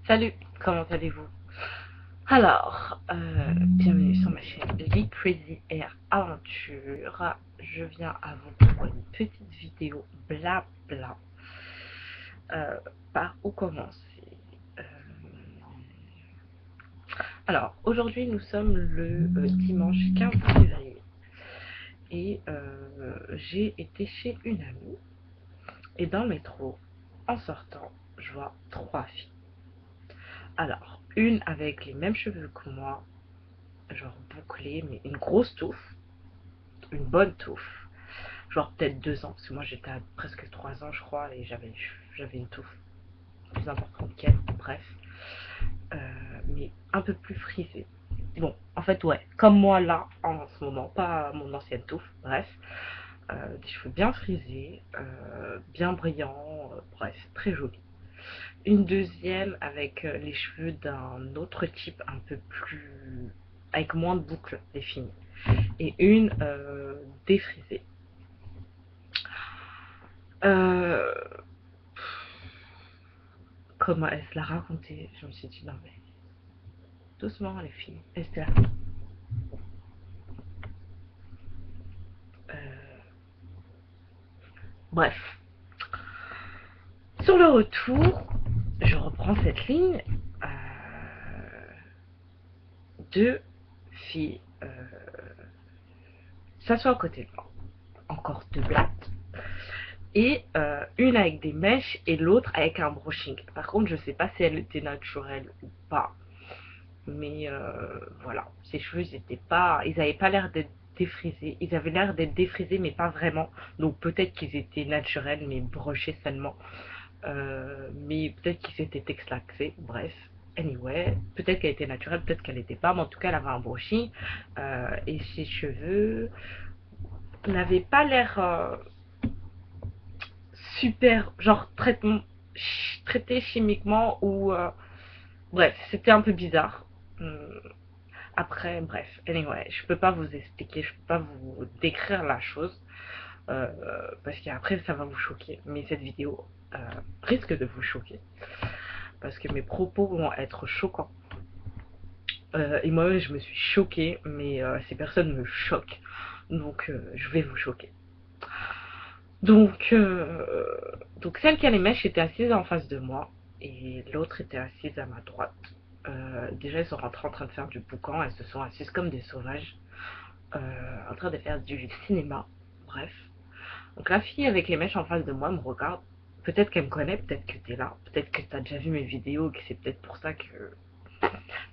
Salut, comment allez-vous? Alors, bienvenue sur ma chaîne Lee Crazy Air Aventure. Je viens à vous pour une petite vidéo blabla. Par où commencer? Euh, Alors, aujourd'hui nous sommes le dimanche 15 février et j'ai été chez une amie et dans le métro, en sortant, je vois trois filles. Alors, une avec les mêmes cheveux que moi, genre bouclée, mais une grosse touffe, une bonne touffe, genre peut-être 2 ans, parce que moi j'étais à presque 3 ans je crois, et j'avais une touffe plus importante qu'elle, bref, mais un peu plus frisée. Bon, en fait ouais, comme moi là, en ce moment, pas mon ancienne touffe, bref, des cheveux bien frisés, bien brillants, bref, très joli. Une deuxième avec les cheveux d'un autre type, un peu plus, avec moins de boucles définies, et une défrisée. Euh, Comment elle se l'a raconté, je me suis dit non mais doucement les filles. Et c'était là. Euh, Bref. Sur le retour, je reprends cette ligne. Deux filles s'assoient à côté de moi. Encore deux blattes. Et une avec des mèches et l'autre avec un brushing. Par contre, je sais pas si elle était naturelle ou pas. Mais voilà, ses cheveux, ils n'avaient pas l'air d'être défrisés. Ils avaient l'air d'être défrisés, mais pas vraiment. Donc peut-être qu'ils étaient naturels, mais brochés seulement. Mais peut-être qu'ils s'étaient exlaxés. Bref, anyway, peut-être qu'elle était naturelle, peut-être qu'elle n'était pas. Mais en tout cas, elle avait un brushing. Et ses cheveux n'avaient pas l'air super, genre traité chimiquement ou bref, c'était un peu bizarre. Après, bref, anyway, je peux pas vous expliquer, je peux pas vous décrire la chose euh, parce qu'après ça va vous choquer. Mais cette vidéo risque de vous choquer parce que mes propos vont être choquants. Et moi-même, je me suis choquée, mais ces personnes me choquent, donc je vais vous choquer. Donc, celle qui a les mèches était assise en face de moi et l'autre était assise à ma droite. Déjà, elles sont rentrées en train de faire du boucan, elles se sont assises comme des sauvages, en train de faire du cinéma. Bref. Donc, la fille avec les mèches en face de moi me regarde. Peut-être qu'elle me connaît, peut-être que t'es là, peut-être que t'as déjà vu mes vidéos, que c'est peut-être pour ça que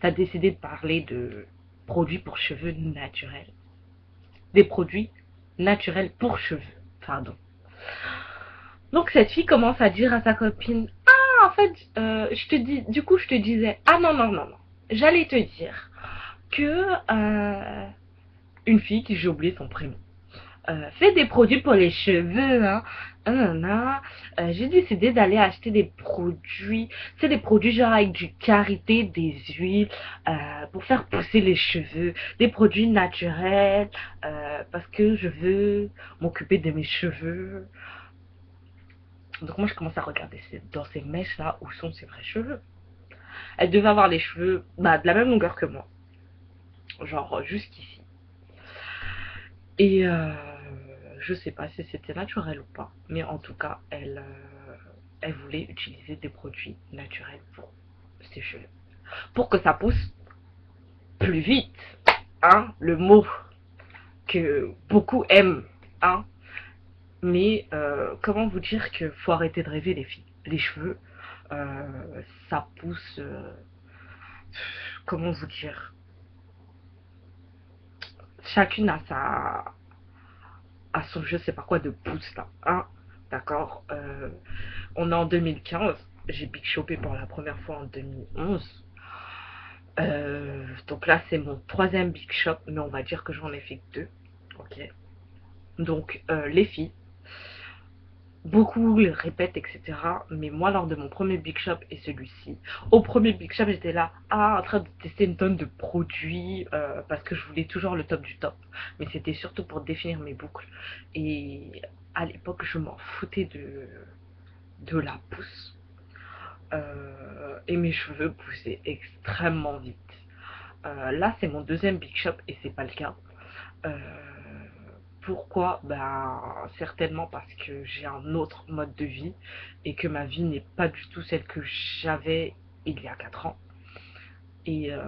t'as décidé de parler de produits pour cheveux naturels. Des produits naturels pour cheveux, pardon. Donc cette fille commence à dire à sa copine, ah en fait je te dis, du coup je te disais, ah non non non non, j'allais te dire que une fille qui j'ai oublié son prénom fait des produits pour les cheveux, hein. J'ai décidé d'aller acheter des produits, c'est des produits genre avec du karité, des huiles pour faire pousser les cheveux, des produits naturels parce que je veux m'occuper de mes cheveux. Donc moi je commence à regarder dans ces mèches là où sont ses vrais cheveux. Elle devait avoir les cheveux de la même longueur que moi, genre jusqu'ici. Et je sais pas si c'était naturel ou pas, mais en tout cas elle voulait utiliser des produits naturels pour ses cheveux, pour que ça pousse plus vite, hein, le mot que beaucoup aiment, hein. Mais comment vous dire que faut arrêter de rêver les filles, les cheveux, ça pousse comment vous dire, chacune a son je sais pas quoi de pouce là, hein, d'accord. On est en 2015, j'ai big shopé pour la première fois en 2011. Donc là c'est mon troisième big shop, mais on va dire que j'en ai fait que deux, ok. Donc les filles, beaucoup le répètent, etc. Mais moi, lors de mon premier Big Shop et celui-ci, au premier Big Shop, j'étais là, en train de tester une tonne de produits parce que je voulais toujours le top du top. Mais c'était surtout pour définir mes boucles. Et à l'époque, je m'en foutais de la pousse. et mes cheveux poussaient extrêmement vite. Là, c'est mon deuxième Big Shop et c'est pas le cas. Euh, Pourquoi? Ben, certainement parce que j'ai un autre mode de vie et que ma vie n'est pas du tout celle que j'avais il y a 4 ans. Et, euh,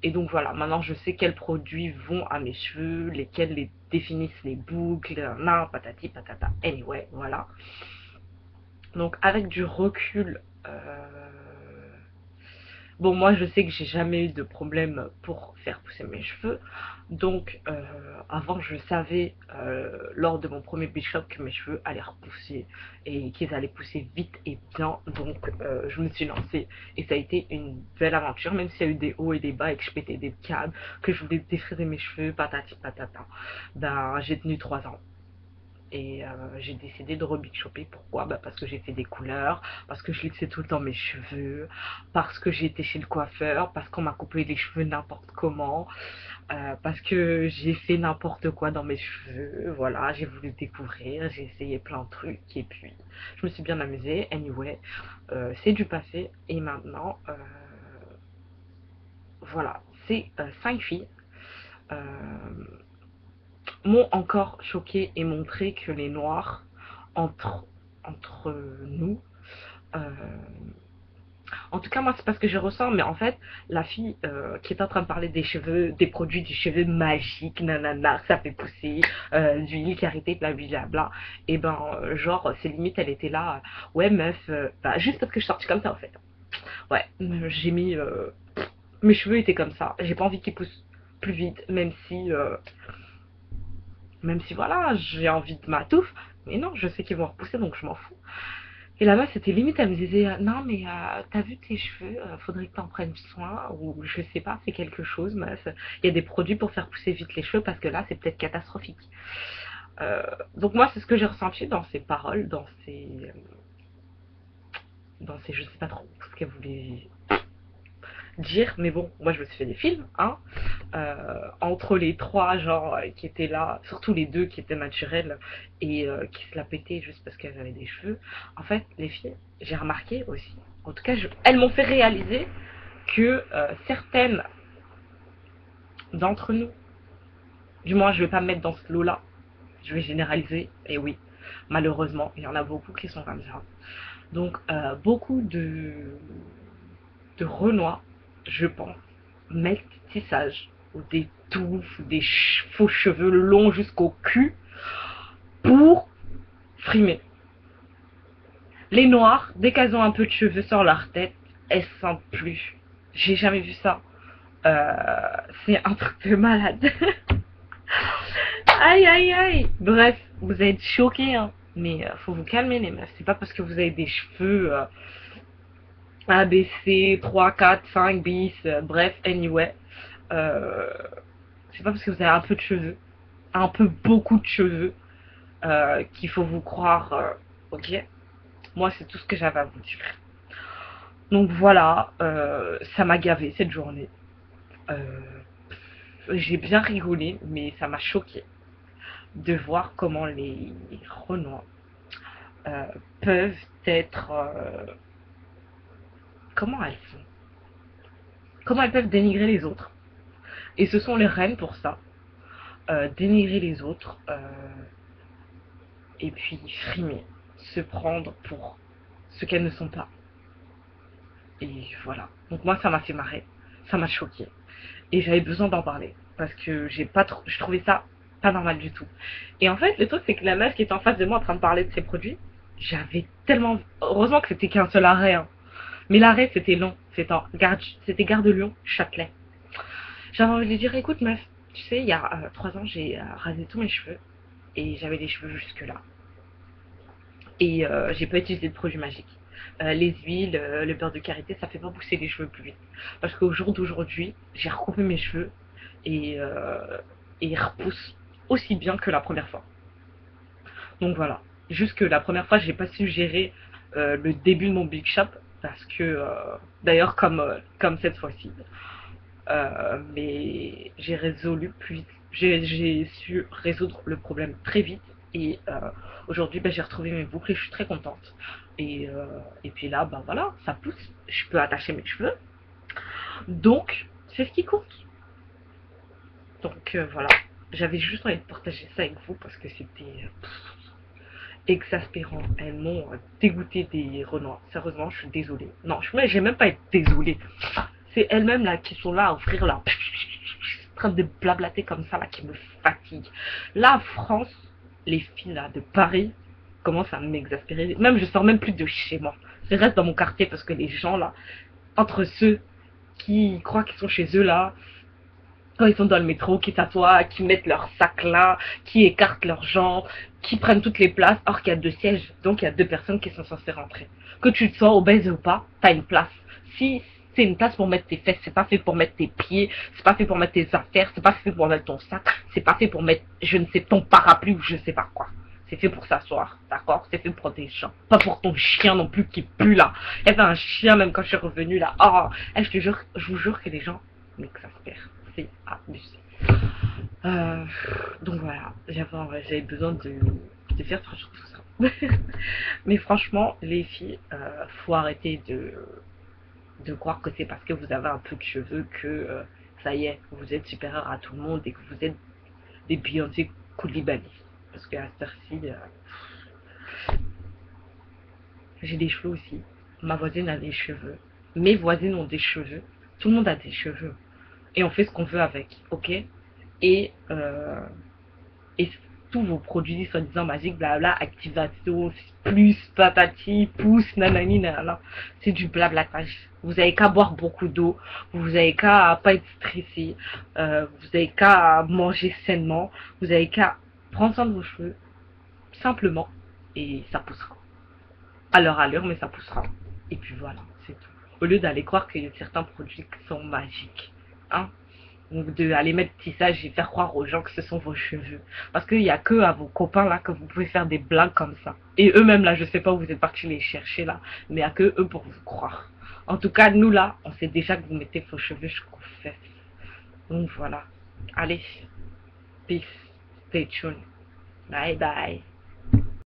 et donc voilà, maintenant je sais quels produits vont à mes cheveux, lesquels les définissent les boucles, nan, patati patata. Anyway, voilà. Donc avec du recul, bon, moi je sais que j'ai jamais eu de problème pour faire pousser mes cheveux. Donc avant je savais lors de mon premier Big Shop que mes cheveux allaient repousser et qu'ils allaient pousser vite et bien. Donc je me suis lancée et ça a été une belle aventure, même s'il y a eu des hauts et des bas et que je pétais des câbles, que je voulais défriser mes cheveux, patati patata. Ben j'ai tenu 3 ans. Et j'ai décidé de rebig-shopper. Pourquoi? Bah parce que j'ai fait des couleurs, parce que je lissais tout le temps mes cheveux, parce que j'ai été chez le coiffeur, parce qu'on m'a coupé les cheveux n'importe comment, parce que j'ai fait n'importe quoi dans mes cheveux. Voilà, j'ai voulu découvrir, j'ai essayé plein de trucs et puis je me suis bien amusée. Anyway, c'est du passé et maintenant, voilà, c'est 5 filles. Euh, M'ont encore choqué et montré que les noirs entre, entre nous, euh, en tout cas moi c'est pas ce que je ressens, mais en fait la fille qui est en train de parler des cheveux, des produits du cheveu magique, nanana, ça fait pousser, d'huile, karité, blablabla, et ben genre c'est limite elle était là, ouais meuf, bah, juste parce que je suis sortie comme ça en fait, ouais, j'ai mis, mes cheveux étaient comme ça, j'ai pas envie qu'ils poussent plus vite, même si voilà, j'ai envie de ma touffe, mais non, je sais qu'ils vont repousser donc je m'en fous. Et la meuf, c'était limite, elle me disait non, mais t'as vu tes cheveux, faudrait que t'en prennes soin, ou je sais pas, c'est quelque chose, meuf. Il y a des produits pour faire pousser vite les cheveux parce que là, c'est peut-être catastrophique. Donc, moi, c'est ce que j'ai ressenti dans ces paroles, dans ces, je sais pas trop ce qu'elle voulait dire, mais bon, moi je me suis fait des films, hein, entre les trois, genre, qui étaient là, surtout les deux qui étaient naturels et qui se la pétaient juste parce qu'elles avaient des cheveux. En fait, les filles, j'ai remarqué aussi, en tout cas, elles m'ont fait réaliser que certaines d'entre nous, du moins, je vais pas me mettre dans ce lot-là, je vais généraliser, et oui, malheureusement, il y en a beaucoup qui sont comme ça. Donc, beaucoup de Renois, je pense, mettent tissage ou des touffes ou des faux cheveux longs jusqu'au cul pour frimer. Les noirs, dès qu'elles ont un peu de cheveux sur leur tête, elles se sentent plus. J'ai jamais vu ça. C'est un truc de malade. Aïe aïe aïe. Bref, vous allez être choqués, hein. Mais faut vous calmer les meufs. C'est pas parce que vous avez des cheveux ABC, 3, 4, 5 bis, bref, anyway. Euh, c'est pas parce que vous avez un peu de cheveux, un peu beaucoup de cheveux, qu'il faut vous croire, ok. Moi, c'est tout ce que j'avais à vous dire. Donc voilà, ça m'a gavé cette journée. Euh, j'ai bien rigolé, mais ça m'a choqué de voir comment les Renois euh, peuvent être... comment elles font? Comment elles peuvent dénigrer les autres? Et ce sont les reines pour ça. Dénigrer les autres, et puis frimer, se prendre pour ce qu'elles ne sont pas. Et voilà. Donc moi, ça m'a fait marrer, ça m'a choqué. Et j'avais besoin d'en parler parce que je trouvais ça pas normal du tout. Et en fait, le truc c'est que la meuf qui était en face de moi en train de parler de ses produits, j'avais tellement, heureusement que c'était qu'un seul arrêt, hein. Mais l'arrêt c'était long, c'était Gare de Lyon, Châtelet. J'avais envie de lui dire, écoute meuf, tu sais, il y a 3 ans j'ai rasé tous mes cheveux et j'avais des cheveux jusque là. Et j'ai pas utilisé de produits magiques. Les huiles, le beurre de karité, ça fait pas pousser les cheveux plus vite. Parce qu'au jour d'aujourd'hui, j'ai recoupé mes cheveux et, ils repoussent aussi bien que la première fois. Donc voilà. Juste que la première fois, j'ai pas su gérer le début de mon Big Shop parce que, d'ailleurs, comme cette fois-ci, mais j'ai résolu plus vite. J'ai su résoudre le problème très vite et aujourd'hui, j'ai retrouvé mes boucles et je suis très contente. Et puis là, ben voilà, ça pousse. Je peux attacher mes cheveux. Donc, c'est ce qui compte. Donc voilà, j'avais juste envie de partager ça avec vous parce que c'était exaspérant. Elles m'ont dégoûté des Renois. Sérieusement, je suis désolée. Non, j'ai même pas été désolée. C'est elles-mêmes là qui sont là à offrir là, en train de blablater comme ça là qui me fatigue. La France, les filles là de Paris commencent à m'exaspérer. Même je sors même plus de chez moi. Je reste dans mon quartier parce que les gens là, entre ceux qui croient qu'ils sont chez eux là, quand ils sont dans le métro, qui s'assoient, qui mettent leur sac là, qui écartent leurs jambes, qui prennent toutes les places, or qu'il y a 2 sièges, donc il y a 2 personnes qui sont censées rentrer. Que tu te sens obèse ou pas, t'as une place. Si c'est une place pour mettre tes fesses, c'est pas fait pour mettre tes pieds, c'est pas fait pour mettre tes affaires, c'est pas fait pour mettre ton sac, c'est pas fait pour mettre, je ne sais, ton parapluie ou je ne sais pas quoi. C'est fait pour s'asseoir, d'accord? C'est fait pour des gens. Pas pour ton chien non plus qui pue là. Il y avait un chien même quand je suis revenue là. Oh, je vous jure que les gens m'exaspèrent. C'est abusé. Donc voilà, j'avais besoin de faire franchir tout ça. Mais franchement, les filles, faut arrêter de croire que c'est parce que vous avez un peu de cheveux que ça y est, vous êtes supérieur à tout le monde et que vous êtes des Beyoncé Koulibaly. Parce qu'à cette heure-ci, j'ai des cheveux aussi. Ma voisine a des cheveux. Mes voisines ont des cheveux. Tout le monde a des cheveux. Et on fait ce qu'on veut avec, ok? Et, euh, et tous vos produits soi-disant magiques, blabla, activation, plus, patati, pouce, nanani, nanana, c'est du blablatage. Vous avez qu'à boire beaucoup d'eau, vous avez qu'à pas être stressé, vous avez qu'à manger sainement, vous avez qu'à prendre soin de vos cheveux, simplement, et ça poussera. À leur allure, mais ça poussera. Et puis voilà, c'est tout. Au lieu d'aller croire que certains produits sont magiques, hein, donc de aller mettre tissage et faire croire aux gens que ce sont vos cheveux. Parce qu'il n'y a que à vos copains là que vous pouvez faire des blagues comme ça. Et eux-mêmes là, je sais pas où vous êtes partis les chercher là, mais il n'y a que eux pour vous croire. En tout cas, nous là, on sait déjà que vous mettez vos cheveux jusqu'aux fesses. Donc voilà. Allez, peace, stay tuned. Bye bye.